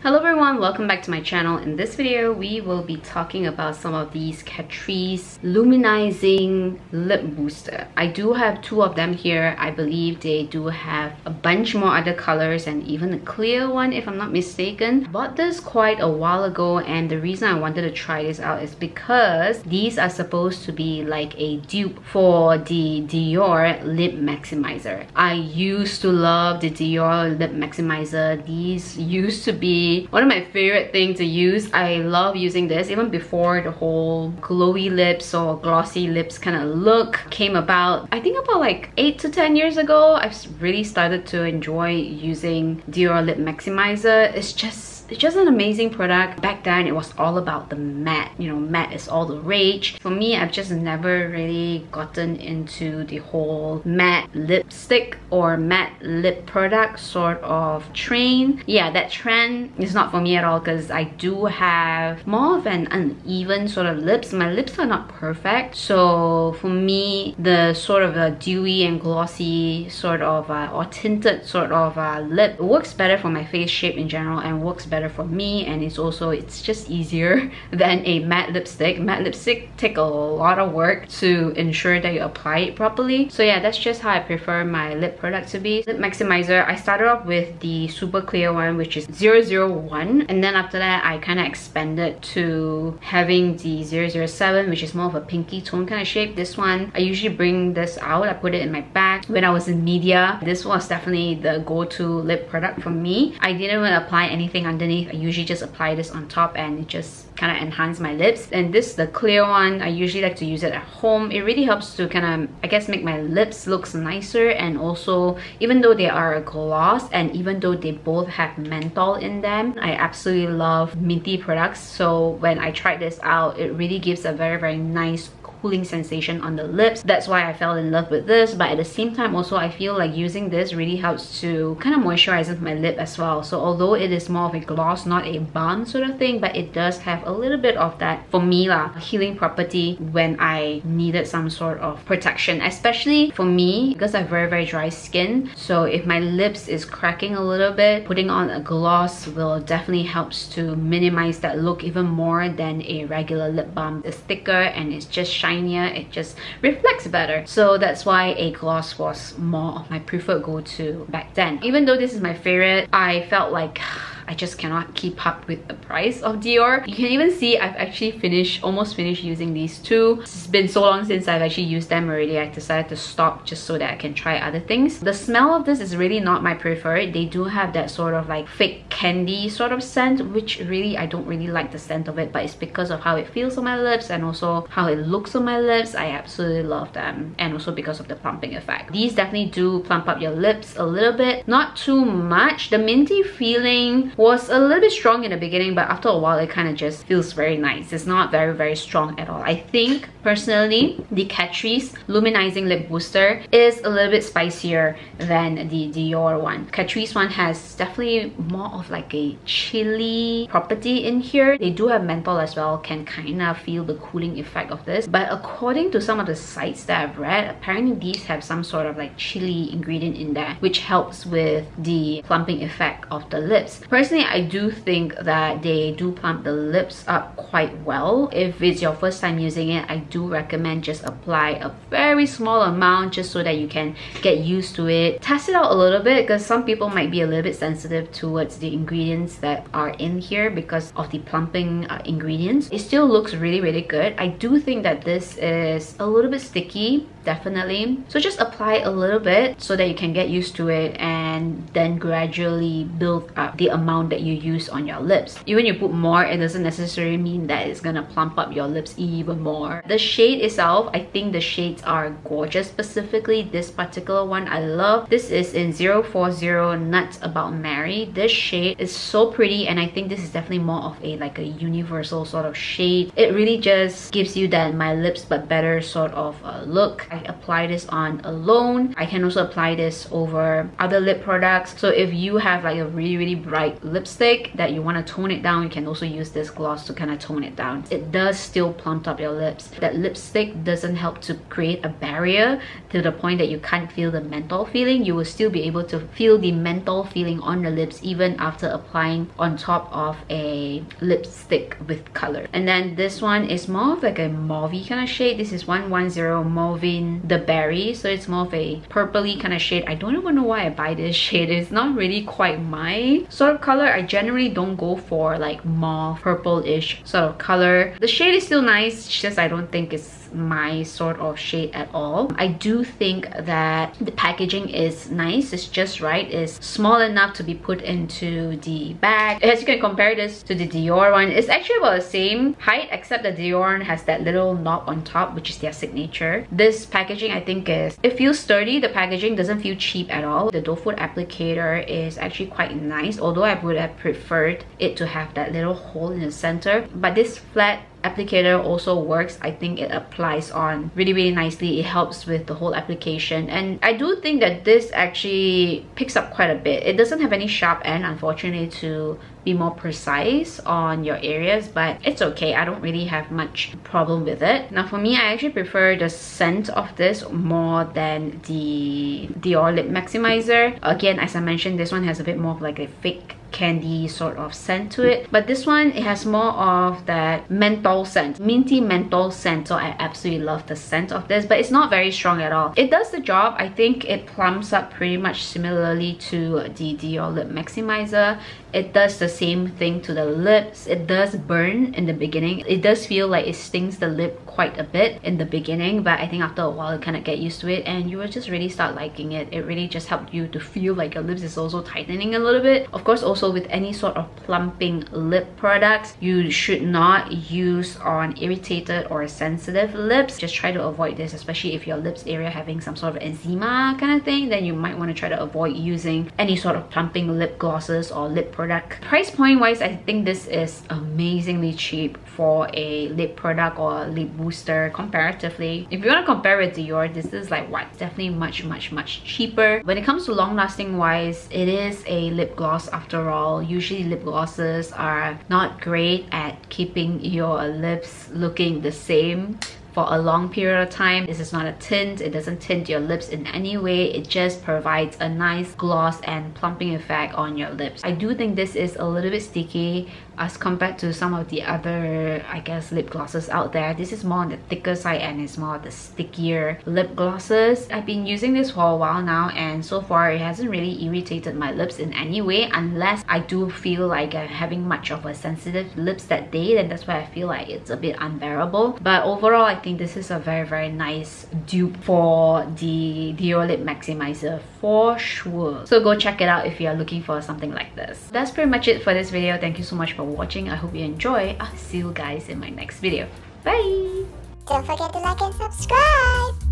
Hello everyone, welcome back to my channel. In this video, we will be talking about some of these Catrice Volumizing Lip Booster. I do have two of them here. I believe they do have a bunch more other colors and even a clear one if I'm not mistaken. Bought this quite a while ago, and the reason I wanted to try this out is because these are supposed to be like a dupe for the Dior Lip Maximizer. I used to love the Dior Lip Maximizer. These used to be one of my favorite things to use. I love using this even before the whole glowy lips or glossy lips kind of look came about. I think about like 8 to 10 years ago, I've really started to enjoy using Dior Lip Maximizer. It's just an amazing product. Back then, it was all about the matte. You know, matte is all the rage. For me, I've just never really gotten into the whole matte lipstick or matte lip product sort of train. Yeah, that trend is not for me at all because I do have more of an uneven sort of lips. My lips are not perfect. So for me, the sort of a dewy and glossy sort of or tinted sort of lip works better for my face shape in general and works better for me, and it's just easier than a matte lipstick. Matte lipstick take a lot of work to ensure that you apply it properly. So yeah, that's just how I prefer my lip product to be. Lip Maximizer, I started off with the super clear one, which is 001, and then after that I kind of expanded to having the 007, which is more of a pinky tone kind of shape. This one, I usually bring this out, I put it in my bag. When I was in media, this was definitely the go-to lip product for me. I didn't even apply anything underneath. I usually just apply this on top and it just kind of enhance my lips. And this, the clear one, I usually like to use it at home. It really helps to kind of, I guess, make my lips look nicer. And also, even though they are a gloss and even though they both have menthol in them, I absolutely love minty products. So when I tried this out, it really gives a very nice cooling sensation on the lips. That's why I fell in love with this. But at the same time also, I feel like using this really helps to kind of moisturize my lip as well. So although it is more of a gloss, not a balm sort of thing, but it does have a little bit of that, for me lah, healing property when I needed some sort of protection. Especially for me, because I have very dry skin. So if my lips is cracking a little bit, putting on a gloss will definitely helps to minimize that look even more than a regular lip balm. It's thicker and it's just shiny. It just reflects better. So that's why a gloss was more of my preferred go-to back then. Even though this is my favorite, I felt like I just cannot keep up with the price of Dior. You can even see I've actually almost finished using these two. It's been so long since I've actually used them already. I decided to stop just so that I can try other things. The smell of this is really not my preferred. They do have that sort of like fake candy sort of scent, which really I don't really like the scent of it, but it's because of how it feels on my lips and also how it looks on my lips. I absolutely love them, and also because of the plumping effect. These definitely do plump up your lips a little bit, not too much. The minty feeling was a little bit strong in the beginning, but after a while it kind of just feels very nice. It's not very strong at all. I think personally the Catrice Volumizing Lip Booster is a little bit spicier than the Dior one. Catrice one has definitely more of like a chili property in here. They do have menthol as well, can kind of feel the cooling effect of this, but according to some of the sites that I've read, apparently these have some sort of like chili ingredient in there, which helps with the plumping effect of the lips. Personally, I do think that they do plump the lips up quite well. If it's your first time using it, I do recommend just apply a very small amount just so that you can get used to it. Test it out a little bit because some people might be a little bit sensitive towards the ingredients that are in here because of the plumping ingredients. It still looks really good. I do think that this is a little bit sticky, definitely. So just apply a little bit so that you can get used to it and then gradually build up the amount that you use on your lips. Even you put more, it doesn't necessarily mean that it's gonna plump up your lips even more. The shade itself, I think the shades are gorgeous. Specifically this particular one I love. This is in 040 Nuts About Mary. This shade is so pretty, and I think this is definitely more of a like a universal sort of shade. It really just gives you that my lips but better sort of look. I apply this on alone. I can also apply this over other lip products. So if you have like a really bright lipstick that you want to tone it down, you can also use this gloss to kind of tone it down. It does still plump up your lips. That lipstick doesn't help to create a barrier to the point that you can't feel the menthol feeling. You will still be able to feel the menthol feeling on the lips even after applying on top of a lipstick with color. And then this one is more of like a mauvey kind of shade. This is 110 MAUVIN The Berry. So it's more of a purpley kind of shade. I don't even know why I buy this shade. It's not really quite my sort of color. I generally don't go for like mauve, purple-ish sort of color. The shade is still nice, it's just I don't think it's my sort of shade at all. I do think that the packaging is nice. It's just right. It's small enough to be put into the bag. As you can compare this to the Dior one, it's actually about the same height, except the Dior one has that little knob on top, which is their signature. This packaging, I think, it feels sturdy. The packaging doesn't feel cheap at all. The doe foot applicator is actually quite nice, although I would have preferred it to have that little hole in the center. But this flat applicator also works. I think it applies on really nicely. It helps with the whole application, and I do think that this actually picks up quite a bit. It doesn't have any sharp end, unfortunately, to be more precise on your areas, but it's okay. I don't really have much problem with it. Now for me, I actually prefer the scent of this more than the Dior Lip Maximizer. Again, as I mentioned, this one has a bit more of like a fake candy sort of scent to it, but this one, it has more of that menthol scent, minty menthol scent. So I absolutely love the scent of this, but it's not very strong at all. It does the job. I think it plumps up pretty much similarly to the Dior Lip Maximizer. It does the same thing to the lips. It does burn in the beginning. It does feel like it stings the lip quite a bit in the beginning, but I think after a while you kind of get used to it and you will just really start liking it. It really just helped you to feel like your lips is also tightening a little bit. Of course, also with any sort of plumping lip products, you should not use on irritated or sensitive lips. Just try to avoid this, especially if your lips area having some sort of eczema kind of thing. Then you might want to try to avoid using any sort of plumping lip glosses or lip product. Price point wise, I think this is amazingly cheap for a lip product or a lip booster comparatively. If you want to compare with Dior, this is like what? Definitely much cheaper. When it comes to long lasting wise, it is a lip gloss after all. Usually lip glosses are not great at keeping your lips looking the same for a long period of time. This is not a tint. It doesn't tint your lips in any way. It just provides a nice gloss and plumping effect on your lips. I do think this is a little bit sticky as compared to some of the other, I guess, lip glosses out there. This is more on the thicker side and it's more the stickier lip glosses. I've been using this for a while now, and so far it hasn't really irritated my lips in any way, unless I do feel like I'm having much of a sensitive lips that day. Then that's why I feel like it's a bit unbearable. But overall, I think this is a very nice dupe for the Dior Lip Maximizer for sure. So go check it out if you're looking for something like this. That's pretty much it for this video. Thank you so much for watching. I hope you enjoy. I'll see you guys in my next video. Bye! Don't forget to like and subscribe!